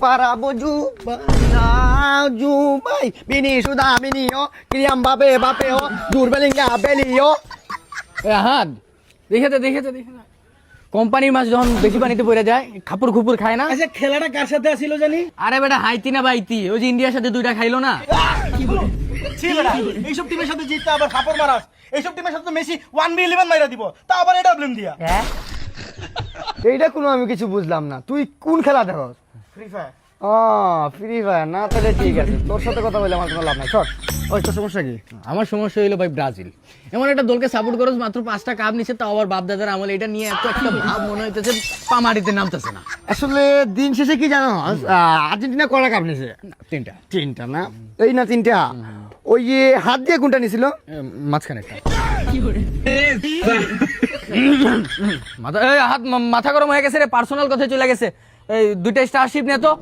para Jubai Bini sudah Bini yo Kylian Mbappe yo Jude Bellingham Belly yo হাত দেখে কোম্পানির মাছ যখন বেশি পানিতে পড়ে যায় খাপুর খুপুর খায় না। আচ্ছা খেলাটা কার সাথে ছিল জানি? আরে বেটা হাইতি না বাইতি, ওই যে ইন্ডিয়ার সাথে দুইটা খাইলো না। এইসব টিমের সাথে জিততে আবার খাপড় মারাস? এইসব টিমের সাথে তো মেসি 1v11 মাইরা দিব, তা আবার এটা ব্লেম দিয়া। এইটা কোনো আমি কিছু বুঝলাম না। তুই কোন খেলা দেখস? Free Fire. ফ্রি ফায়ার না, তাহলে ঠিক আছে। তোর সাথে কথা বলে আমার কোনো লাভ নাই। সর। ওই তোর সমস্যা কি? আমার সমস্যা হইলো ভাই ব্রাজিল এমন একটা দলকে সাপোর্ট করছ, মাত্র 5টা কাপ নিছে, তাও আবার বাপ দাদার আমলে এটা নিয়ে এত একটা ভাব মনে হইতেছে পামারিতে নামতেছে না। আসলে দিন শেষে কি জানো, আর্জেন্টিনা কয়টা কাপ নিছে? তিনটা না? এই না তিনটা। ওই যে হাত দিয়ে কোনটা নিছিল? মাঝখানে একটা মাথা গরম হয়ে গেছে রে, পার্সোনাল কথা চলে গেছে। এই দুইটা স্টারশিপ নে তো।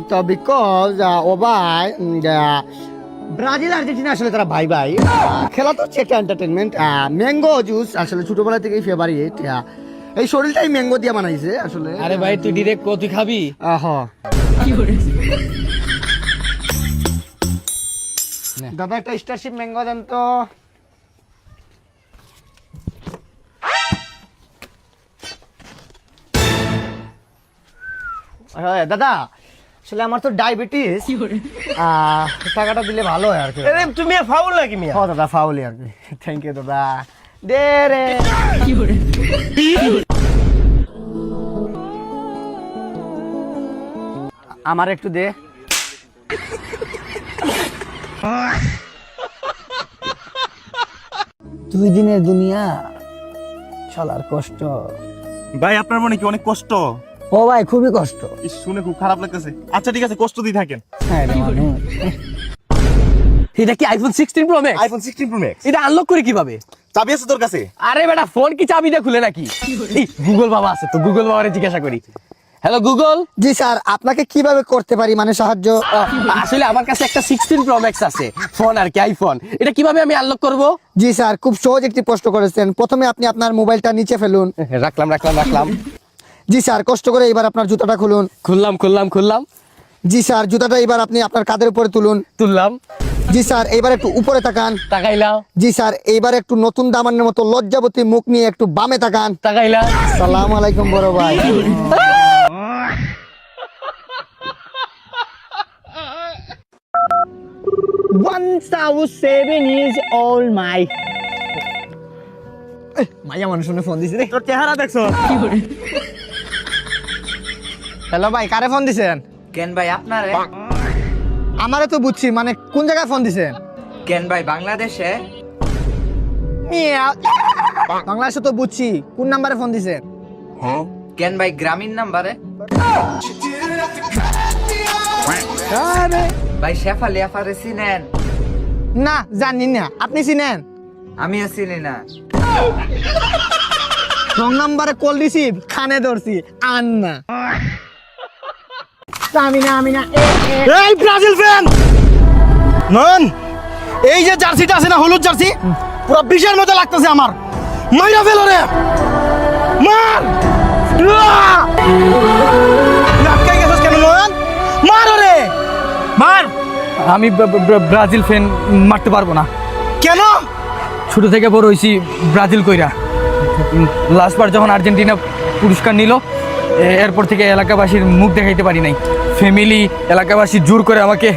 তো বিকজ ও ভাই ব্রাজিল আর্জেন্টিনা আসলে তারা ভাই ভাই। খেলা তো হচ্ছে একটা এন্টারটেনমেন্ট। ম্যাঙ্গো জুস আসলে ছোটবেলা থেকেই ফেভারিট। এই শরীরটাই ম্যাঙ্গো দিয়ে বানাইছে আসলে। আরে ভাই তুই ডিরেক্ট কত খাবি? দাদা একটা স্টারশিপ ম্যাঙ্গো দেন তো। দাদা আসলে আমার তো ডায়াবেটিস, টাকাটা দিলে ভালো হয় আর কি। তুমি ফাউল নাকি মিয়া? হ্যাঁ দাদা ফাউলই আর কি। থ্যাংক ইউ দাদা। দে রে আমার একটু দে। দুই দিনের দুনিয়া চলার কষ্ট। ভাই আপনার মনে কি অনেক কষ্ট? ও ভাই খুবই কষ্ট। শুনে খুব খারাপ লাগতেছে। আচ্ছা ঠিক আছে, কষ্ট দিয়ে থাকেন। এটা কি iPhone 16 pro max? IPhone 16 pro max. এটা আনলক করে কিভাবে? চাবি আছে তোর কাছে? আরে বেটা ফোন কি চাবি দিয়ে খুলে নাকি? গুগল বাবা আছে তো, গুগল বাবারে জিজ্ঞাসা করি। Hello Google. জি স্যার, আপনাকে কিভাবে করতে পারি মানে সাহায্য? আসলে আমার কাছে একটা 16 প্রো ম্যাক্স আছে ফোন আর কি, আইফোন। এটা কিভাবে আমি আনলক করব? জি স্যার, খুব সহজ একটি প্রশ্ন করেছেন। প্রথমে আপনি আপনার মোবাইলটা নিচে ফেলুন। রাখলাম। জি স্যার, কষ্ট করে এবার আপনার জুতাটা খুলুন। খুললাম। জি স্যার, জুতাটা এবার আপনি আপনার কাঁধের উপরে তুললাম। জি স্যার, এইবার একটু উপরে তাকান। তাকাইলাম। জি স্যার, এইবার একটু নতুন দামানের মতো লজ্জাবতী মুখ নিয়ে একটু বামে তাকান। তাকাইলাম। আসসালামু আলাইকুম বড় ভাই। 1007 years old my মাইয়া মানুষনে ফোন দিছে রে। তোর চেহারা দেখছো? হ্যালো ভাই, কারে ফোন দিছেন? কেন ভাই আপনারে? আমারে তো বুঝছি, মানে কোন জায়গায় ফোন দিছেন? কেন ভাই বাংলাদেশে? বাংলাদেশে তো বুঝছি, কোন নাম্বারে ফোন দিছেন? কেন ভাই গ্রামীণ নাম্বারে? ভাই শেফালি আফারে চিনেন? না জানি না, আপনি চিনেন? আমিও চিনি না। রং নাম্বারে কল রিসিভ, খানে ধরছি আন্না। আমি না এই ব্রাজিল ফ্যান নন, এই যে জার্সিটা আছে না, হলুদ জার্সি, পুরো বিশের মতো লাগতেছে আমার। মাইরা ফেলো রে, মার। আটকাই গেছিস কেন নন? মার রে, মার। আমি ব্রাজিল ফ্যান মারতে পারবো না। কেন? ছোট থেকে বড় হইছি ব্রাজিল কইরা। লাস্টবার যখন আর্জেন্টিনা পুরস্কার নিল, এরপর থেকে এলাকাবাসীর মুখ দেখাইতে পারি নাই। ফ্যামিলি এলাকাবাসী জোর করে আমাকে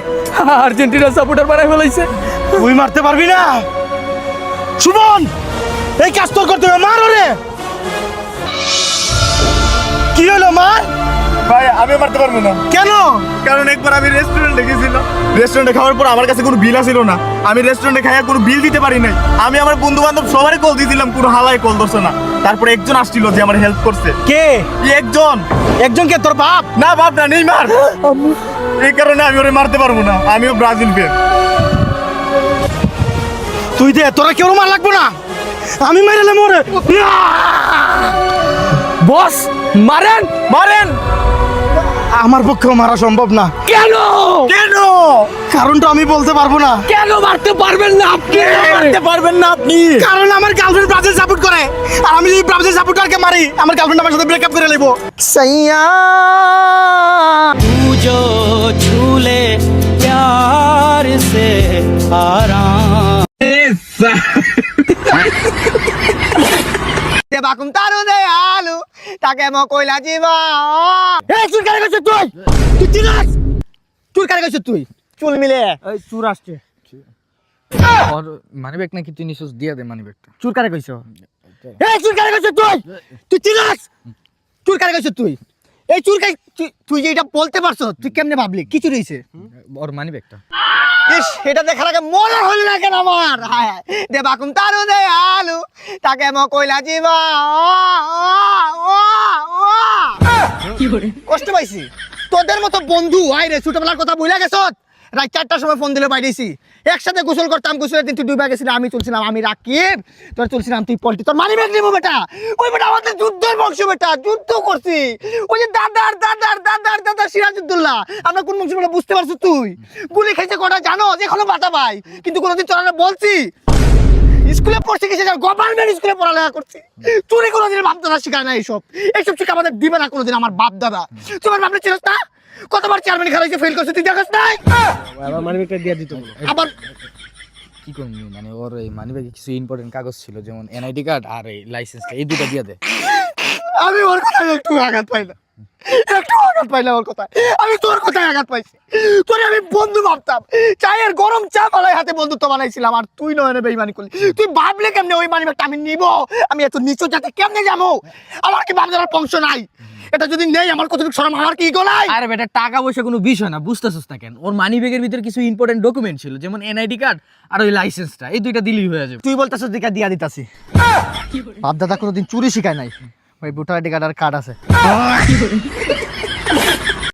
আর্জেন্টিনা সাপোর্টার বানাই ফেলাইছে। তুই মারতে পারবি না সুমন, এই কাজ তোর করতে হবে। মার রে। কি হলো, মার। ভাই আমি মারতে পারবো না। কেন? কারণ একবার আমি রেস্টুরেন্টে গেছিলাম, রেস্টুরেন্টে খাওয়ার পর আমার কাছে কোনো বিল আসিল না। আমি রেস্টুরেন্টে খাইয়া কোনো বিল দিতে পারি নাই। আমি আমার বন্ধু বান্ধব সবারই কল দিয়েছিলাম, কোনো হালাই কল ধরছে না। তারপরে একজন আসছিল যে আমার হেল্প করছে। কে? একজন কে? তোর বাপ? না বাপ না, নেইমার। এই কারণে আমি ওরে মারতে পারবো না। আমিও ব্রাজিল ফ্যান। তুই দে, তোরা কেউ মার লাগবো না, আমি মারলাম ওরে। বস মারেন। আমার পক্ষে মারা সম্ভব না। কেন কেন? কারণটা আমি বলতে পারবো না। কেন মারতে পারবেন না আপনি? মারতে পারবেন না আপনি? কারণ আমার গার্লফ্রেন্ড ব্রাজিল সাপোর্ট করে, আর আমি যদি ব্রাজিল সাপোর্টারকে মারি আমার গার্লফ্রেন্ড আমার সাথে ব্রেকআপ করে নেবো। সাইয়া जो झूले प्यार से आराम বাকুম তারু দে আলু তাকে ম কইলা জীবা এই চুল কারে গেছ তুই? তুই চিনাস? চুল কারে গেছ তুই? চুল মিলে এই চুর আসছে ওর মানি ব্যাগ নাকি তুই নিছস দিয়া দে মানি ব্যাগটা। চুল কারে গেছ? এই চুল কারে গেছ তুই? তুই চিনাস? চুল কারে গেছ তুই? এই চুল কাই তুই যে এটা বলতে পারছ তুই কেমনে ভাবলি কিছু রইছে? ওর মানি ব্যাগটা। ইস এটা দেখার আগে মনে হল না কেন আমার? হায় হায় দে বাকুম তারু দে আলু তাকে ম কইলা জীবা কষ্ট পাইছি তোদের মতো বন্ধু আই রে ছোটবেলার কথা ভুলে গেছ। রাত 4টার সময় ফোন দিলে বাইরেছি একসাথে গোসল করতাম, গোসলের দিন তুই ডুবে গেছিলাম, আমি চলছিলাম আমি রাকিব, তোর চলছিলাম তুই পল্টি, তোর মানি ব্যাগ নিবো বেটা। ওই বেটা আমাদের যুদ্ধের বংশ বেটা, যুদ্ধ করছি ওই যে দাদার দাদার দাদার দাদা সিরাজউদ্দৌলা। আমরা কোন বংশ বেটা বুঝতে পারছিস তুই? গুলি খাইছে কটা জানো? এখনো বাতা ভাই, কিন্তু কোনোদিন তোরা বলছি স্কুলে পড়ছি কিসে গভর্নমেন্ট স্কুলে পড়ালেখা করছি, চুরি কোনোদিন বাপ দাদা শিখায় না। এইসব শিক্ষা আমাদের দিবে না কোনোদিন আমার বাপ দাদা। তোমার বাপরে চিনস না? কতবার চেয়ারম্যান খারাইছে ফেল করছে তুই দেখাস নাই? আবার মানি ব্যাগটা দিয়া দিত। আবার কি করবি মানে ওর এই মানি ব্যাগে কিছু ইম্পর্টেন্ট কাগজ ছিল যেমন এনআইডি কার্ড আর এই লাইসেন্সটা, এই দুটো দিয়া দে। আমি ওর কথায় একটু আঘাত পাই না, একটু আঘাত পাই না ওর কথায়। আমি তোর কথায় আঘাত পাইছি। তোরে আমি বন্ধু ভাবতাম, চায়ের গরম চা বালাই হাতে বন্ধুত্ব বানাইছিলাম, আর তুই নয় বেইমানি করলি। তুই ভাবলে কেমনে ওই মানি ব্যাগটা আমি নিব? আমি এত নিচু জাতে কেমনে যাবো? আমার কি বাপ দাদার বংশ নাই? এটা যদি নেই আমার কতটুকু শরম আমার কি গলাই? আরে বেটা টাকা পয়সা কোনো বিষয় না, বুঝতেছিস না কেন? ওর মানি ব্যাগের ভিতরে কিছু ইম্পর্টেন্ট ডকুমেন্ট ছিল যেমন এনআইডি কার্ড আর ওই লাইসেন্সটা, এই দুইটা দিলেই হয়ে যাবে। তুই বলতেছিস দিকা দিয়া দিতাছি। বাপ দাদা কোনোদিন চুরি শিখায় নাই, ওই ভোটার আইডি কার্ড আর কার্ড আছে।